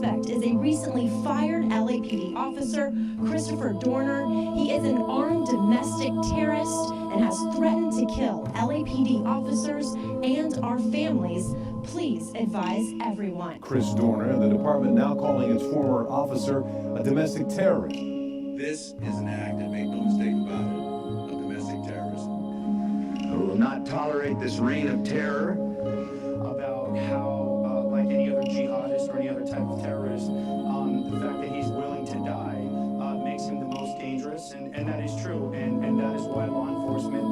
suspect is a recently fired LAPD officer, Christopher Dorner. He is an armed domestic terrorist and has threatened to kill LAPD officers and our families. Please advise everyone. Chris Dorner, the department now calling its former officer a domestic terrorist. This is an act, and make no mistake about it, of domestic terrorism. We will not tolerate this reign of terror. About how, like any other jihadist or any other type of terrorist, the fact that he's willing to die makes him the most dangerous, and that is true, and that is why law enforcement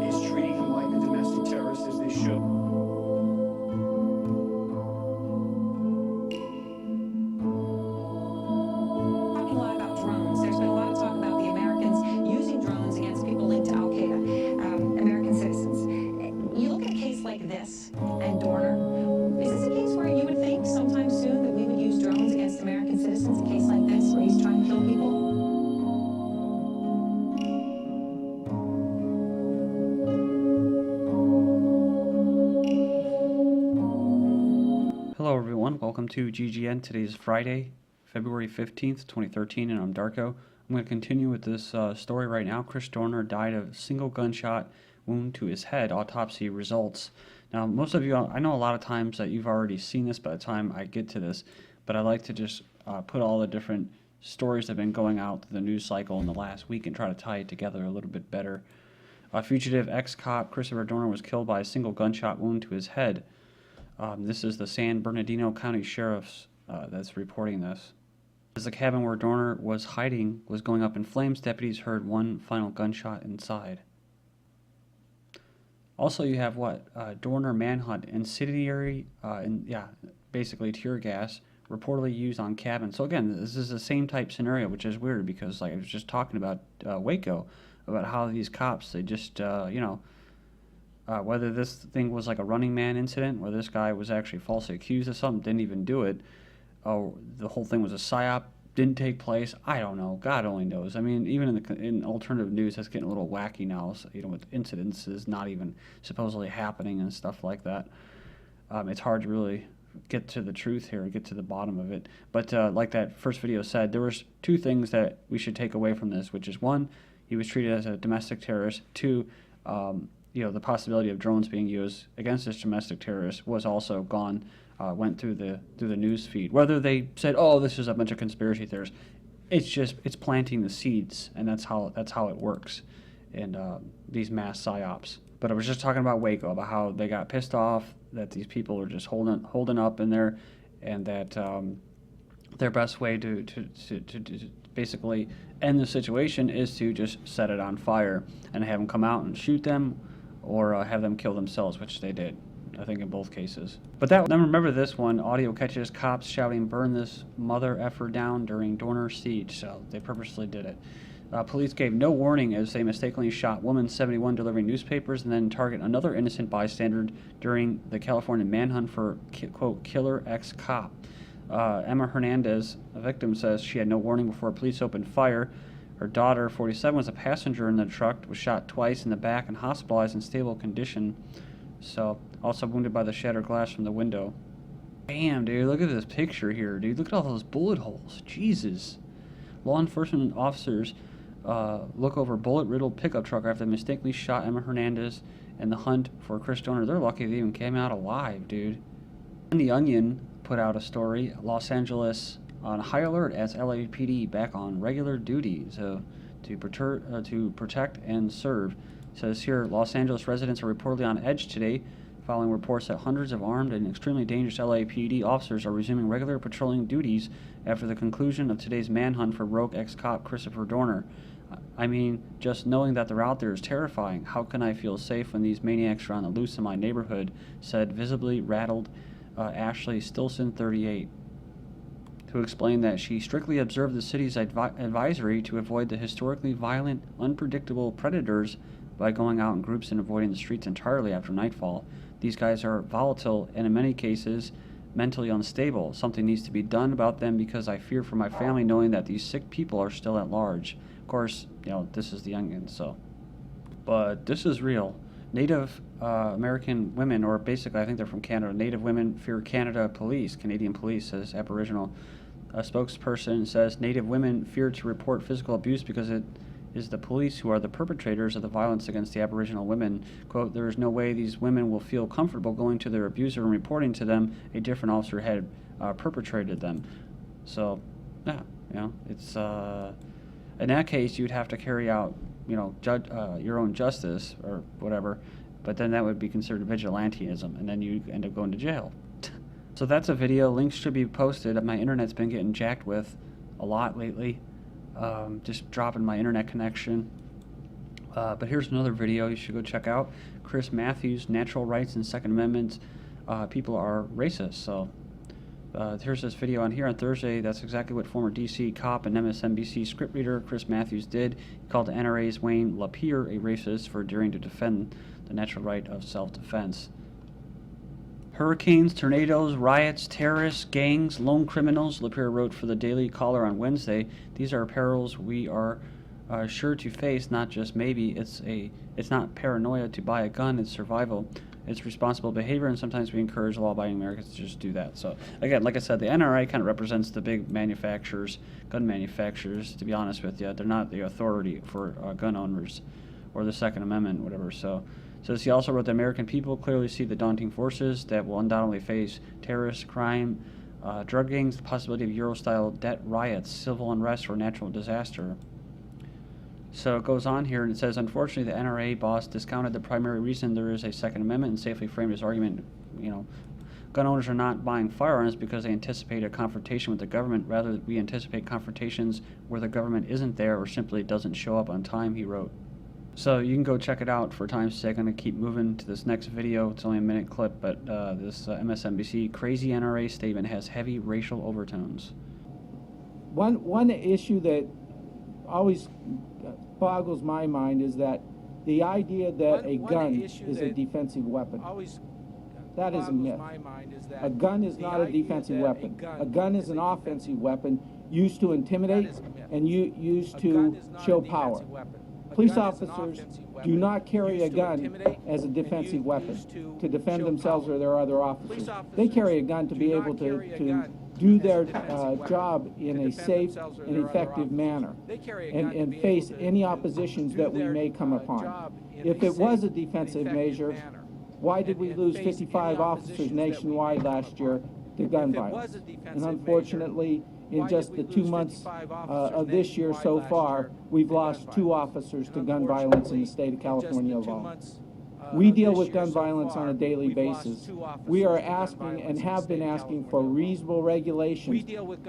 is treating him like a domestic terrorist as they should. Talking a lot about drones. There's been a lot of talk about the Americans using drones against people linked to Al-Qaeda, American citizens. You look at a case like this and Dorner. Is this a case where you would think sometime soon that we would use drones against American citizens? A case like this where he's trying to kill people? Hello everyone, welcome to GGN. Today is Friday, February 15th, 2013, and I'm Darko. I'm going to continue with this story right now. Chris Dorner died of a single gunshot wound to his head. Autopsy results. Now, most of you, I know a lot of times that you've already seen this by the time I get to this, but I like to just put all the different stories that have been going out through the news cycle in the last week and try to tie it together a little bit better. A fugitive ex-cop, Christopher Dorner, was killed by a single gunshot wound to his head. This is the San Bernardino County Sheriff's that's reporting this. As the cabin where Dorner was hiding was going up in flames, deputies heard one final gunshot inside. Also, you have Dorner Manhunt, Incendiary, basically tear gas, reportedly used on cabin. So again, this is the same type scenario, which is weird because, like I was just talking about Waco, about how these cops, they just, whether this thing was like a Running Man incident where this guy was actually falsely accused of something, didn't even do it, or the whole thing was a PsyOp, didn't take place, I don't know. God only knows. I mean, even in alternative news, that's getting a little wacky now, so, with incidences not even supposedly happening and stuff like that. It's hard to really get to the truth here, get to the bottom of it. But like that first video said, there was two things that we should take away from this, which is one, he was treated as a domestic terrorist. Two, the possibility of drones being used against this domestic terrorist was also gone. Went through the news feed. Whether they said, "Oh, this is a bunch of conspiracy theorists," it's planting the seeds, and that's how it works in these mass psyops. But I was just talking about Waco, about how they got pissed off that these people are just holding up in there, and that their best way to basically end the situation is to just set it on fire and have them come out and shoot them, or have them kill themselves, which they did, I think, in both cases. But then remember this one, audio catches cops shouting, "Burn this mother effer down" during Dorner siege, so they purposely did it. Police gave no warning as they mistakenly shot woman 71 delivering newspapers and then target another innocent bystander during the California manhunt for, quote, killer ex-cop. Emma Hernandez, a victim, says she had no warning before police opened fire. Her daughter, 47, was a passenger in the truck, was shot twice in the back and hospitalized in stable condition. So, also wounded by the shattered glass from the window. Damn, dude, look at this picture here, dude. Look at all those bullet holes. Jesus. Law enforcement officers look over bullet-riddled pickup truck after they mistakenly shot Emma Hernandez in the hunt for Chris Dorner. They're lucky they even came out alive, dude. And The Onion put out a story, Los Angeles on high alert as LAPD back on regular duty to protect and serve. It says here, Los Angeles residents are reportedly on edge today following reports that hundreds of armed and extremely dangerous LAPD officers are resuming regular patrolling duties after the conclusion of today's manhunt for rogue ex-cop Christopher Dorner. I mean, just knowing that they're out there is terrifying. How can I feel safe when these maniacs are on the loose in my neighborhood, said visibly rattled Ashley Stilson, 38. To explain that she strictly observed the city's advisory to avoid the historically violent, unpredictable predators by going out in groups and avoiding the streets entirely after nightfall. These guys are volatile and in many cases mentally unstable. Something needs to be done about them because I fear for my family knowing that these sick people are still at large. Of course, this is The Onion, so. But this is real. Native American women, or basically I think they're from Canada, Native women fear Canada police, Canadian police, says Aboriginal. A spokesperson says Native women fear to report physical abuse because it is the police who are the perpetrators of the violence against the Aboriginal women. Quote, there is no way these women will feel comfortable going to their abuser and reporting to them a different officer had perpetrated them. So, yeah, you know, it's, in that case, you'd have to carry out, you know, your own justice or whatever, but then that would be considered vigilantism, and then you end up going to jail. So that's a video. Links should be posted. My internet's been getting jacked with a lot lately. Just dropping my internet connection. But here's another video you should go check out. Chris Matthews, Natural Rights and Second Amendment. People are racist. So here's this video on here on Thursday. That's exactly what former DC cop and MSNBC scriptreader Chris Matthews did. He called the NRA's Wayne LaPierre a racist for daring to defend the natural right of self-defense. Hurricanes, tornadoes, riots, terrorists, gangs, lone criminals, LaPierre wrote for the Daily Caller on Wednesday. These are perils we are sure to face, not just maybe. It's not paranoia to buy a gun, it's survival. It's responsible behavior, and sometimes we encourage law-abiding Americans to just do that. So, again, like I said, the NRA kind of represents the big manufacturers, gun manufacturers, to be honest with you. They're not the authority for gun owners or the Second Amendment, whatever. So, says he also wrote, the American people clearly see the daunting forces that will undoubtedly face terrorist crime, drug gangs, the possibility of Euro-style debt riots, civil unrest, or natural disaster. So it goes on here and it says, unfortunately, the NRA boss discounted the primary reason there is a Second Amendment and safely framed his argument, you know, gun owners are not buying firearms because they anticipate a confrontation with the government. Rather, we anticipate confrontations where the government isn't there or simply doesn't show up on time, he wrote. So you can go check it out for time's sake. I'm going to keep moving to this next video. It's only a minute clip, but this MSNBC crazy NRA statement has heavy racial overtones. One issue that always boggles my mind is that the idea that a gun is a defensive weapon. That is a myth. A gun is not a defensive weapon. A gun is an offensive weapon used to intimidate and used to show power. Police officers do not carry a gun as a defensive weapon to defend themselves or their other officers. They carry a gun to be able to do their job in a safe and effective manner and face any oppositions that we may come upon. If it was a defensive measure, why did we lose 55 officers nationwide last year to gun violence? And unfortunately, in just the 2 months of this year so far, we've lost 2 officers to gun violence in the state of California alone. We deal with gun violence on a daily basis. We are asking and have been asking for reasonable regulations,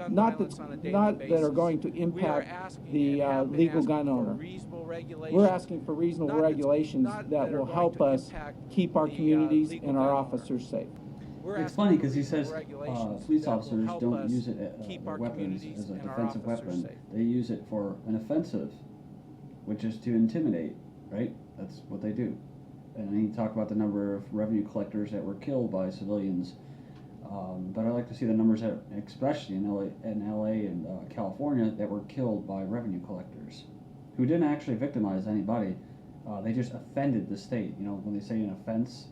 not that are going to impact the legal gun owner. We're asking for reasonable regulations that will help us keep our communities and our officers safe. It's funny because he says police officers don't use it as weapons, as a defensive weapon. They use it for an offensive, which is to intimidate, right? That's what they do. And he talked about the number of revenue collectors that were killed by civilians. But I like to see the numbers that, especially in LA and California, that were killed by revenue collectors, who didn't actually victimize anybody. They just offended the state. You know, when they say an offense,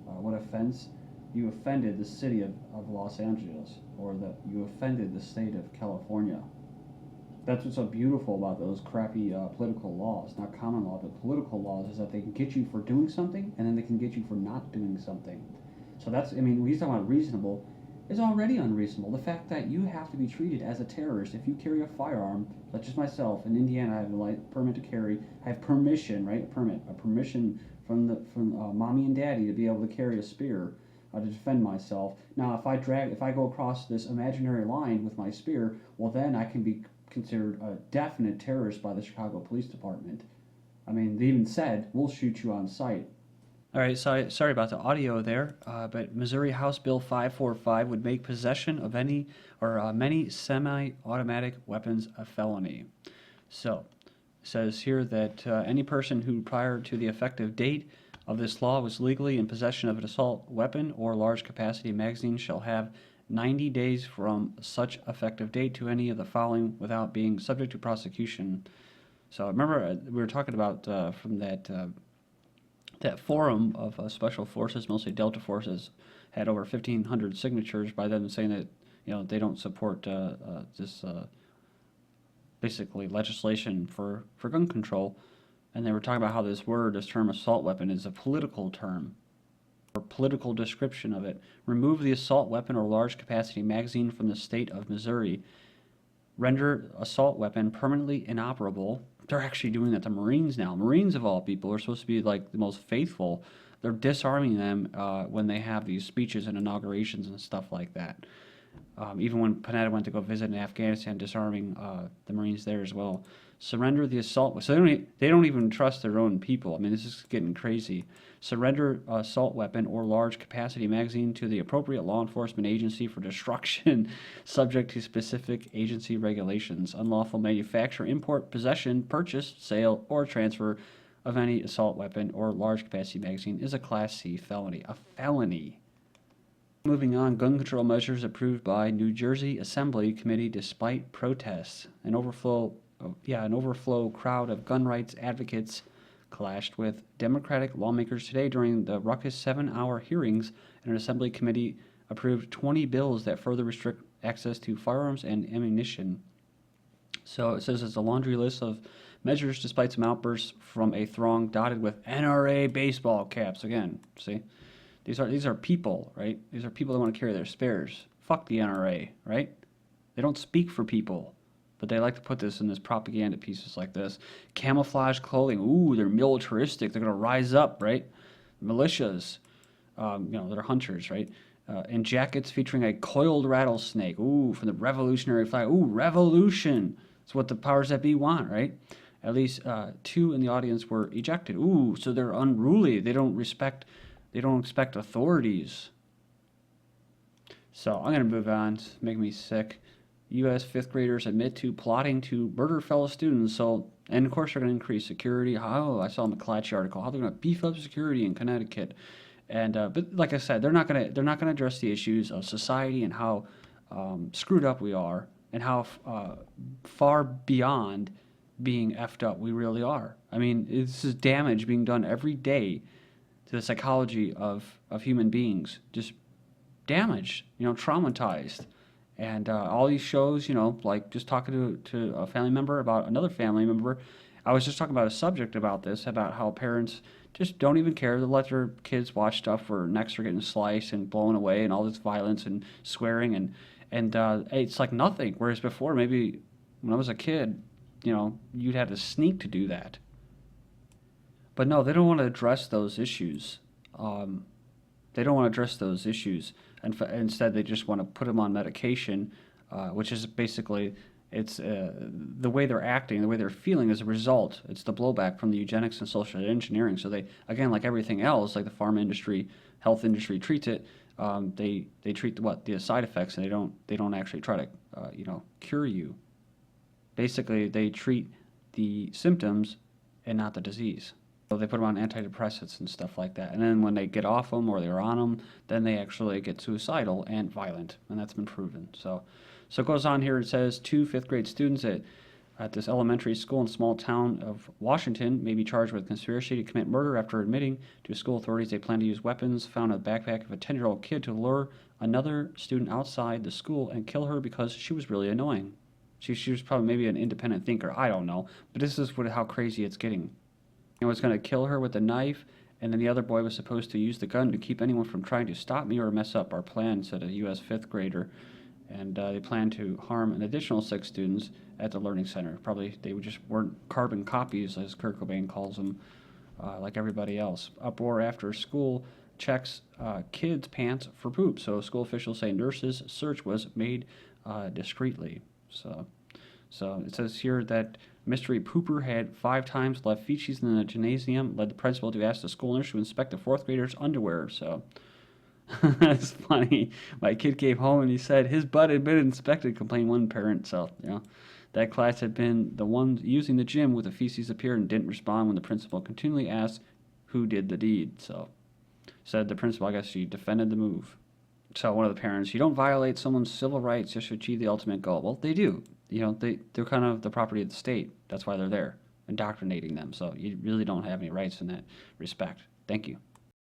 what offense? You offended the city of Los Angeles, or that you offended the state of California. That's what's so beautiful about those crappy political laws, not common law, but political laws, is that they can get you for doing something, and then they can get you for not doing something. So that's, I mean, when he's talking about reasonable, it's already unreasonable. The fact that you have to be treated as a terrorist if you carry a firearm, such as myself, in Indiana, I have a permit to carry, I have permission, right, a permission from mommy and daddy to be able to carry a spear. To defend myself. Now, if I go across this imaginary line with my spear, well, then I can be considered a definite terrorist by the Chicago Police Department. I mean, they even said, we'll shoot you on sight. All right, sorry about the audio there, but Missouri House Bill 545 would make possession of any or many semi-automatic weapons a felony. So, it says here that any person who, prior to the effective date of this law, was legally in possession of an assault weapon or large capacity magazine shall have 90 days from such effective date to any of the following without being subject to prosecution. So remember, we were talking about from that That forum of special forces, mostly Delta forces, had over 1,500 signatures by them saying that they don't support this basically legislation for gun control, and they were talking about how this term assault weapon is a political term or political description of it. Remove the assault weapon or large capacity magazine from the state of Missouri. Render assault weapon permanently inoperable. They're actually doing that to Marines now. Marines, of all people, are supposed to be like the most faithful. They're disarming them when they have these speeches and inaugurations and stuff like that. Even when Panetta went to go visit in Afghanistan, disarming the Marines there as well. Surrender the assault. So they don't even trust their own people. I mean, this is getting crazy. Surrender assault weapon or large capacity magazine to the appropriate law enforcement agency for destruction, subject to specific agency regulations. Unlawful manufacture, import, possession, purchase, sale, or transfer of any assault weapon or large capacity magazine is a Class C felony. A felony. Moving on, gun control measures approved by New Jersey Assembly Committee despite protests. An overflow crowd of gun rights advocates clashed with Democratic lawmakers today during the ruckus 7-hour hearings, and an Assembly Committee approved 20 bills that further restrict access to firearms and ammunition. So it says it's a laundry list of measures despite some outbursts from a throng dotted with NRA baseball caps. Again, see? These are people, right? These are people that want to carry their spares. Fuck the NRA, right? They don't speak for people, but they like to put this in this propaganda pieces like this. Camouflage clothing. Ooh, they're militaristic. They're going to rise up, right? Militias, that are hunters, right? And jackets featuring a coiled rattlesnake. Ooh, from the revolutionary flag. Ooh, revolution. It's what the powers that be want, right? At least 2 in the audience were ejected. Ooh, so they're unruly. They don't expect authorities. So I'm going to move on. It's making me sick. U.S. 5th graders admit to plotting to murder fellow students. And of course they're going to increase security. I saw a McClatchy article how they're going to beef up security in Connecticut. And but like I said, they're not going to address the issues of society and how screwed up we are and how far beyond being effed up we really are. I mean, this is damage being done every day to the psychology of human beings. Just damaged, traumatized. And all these shows, like just talking to a family member about another family member. I was just talking about a subject about this, about how parents just don't even care to let their kids watch stuff where necks are getting sliced and blown away and all this violence and swearing. And it's like nothing. Whereas before, maybe when I was a kid, you'd have to sneak to do that. But no, they don't want to address those issues. They don't want to address those issues. And instead, they just want to put them on medication, which is basically, it's the way they're acting, the way they're feeling as a result. It's the blowback from the eugenics and social engineering. So they, again, like everything else, like the pharma industry, health industry treats it, they treat the side effects, and they don't actually try to cure you. Basically, they treat the symptoms and not the disease. So they put them on antidepressants and stuff like that. And then when they get off them or they're on them, then they actually get suicidal and violent. And that's been proven. So it goes on here. It says 2 5th-grade students at this elementary school in a small town of Washington may be charged with conspiracy to commit murder after admitting to school authorities they plan to use weapons found in the backpack of a 10-year-old kid to lure another student outside the school and kill her because she was really annoying. She was probably maybe an independent thinker. I don't know. But this is how crazy it's getting. Was going to kill her with a knife, and then the other boy was supposed to use the gun to keep anyone from trying to stop me or mess up our plan, said a U.S. 5th grader. And they plan to harm an additional 6 students at the learning center. Probably they just weren't carbon copies, as Kurt Cobain calls them, like everybody else. Uproar after school checks kids' pants for poop. So school officials say nurses' search was made discreetly. So it says here that mystery pooper had 5 times left feces in the gymnasium, led the principal to ask the school nurse to inspect the 4th grader's underwear. So that's funny. My kid came home and he said his butt had been inspected, complained one parent. So, that class had been the ones using the gym with the feces appeared and didn't respond when the principal continually asked who did the deed. So, said the principal, I guess she defended the move. So one of the parents, you don't violate someone's civil rights just to achieve the ultimate goal. Well, they do. They're kind of the property of the state. That's why they're there, indoctrinating them. So you really don't have any rights in that respect. Thank you.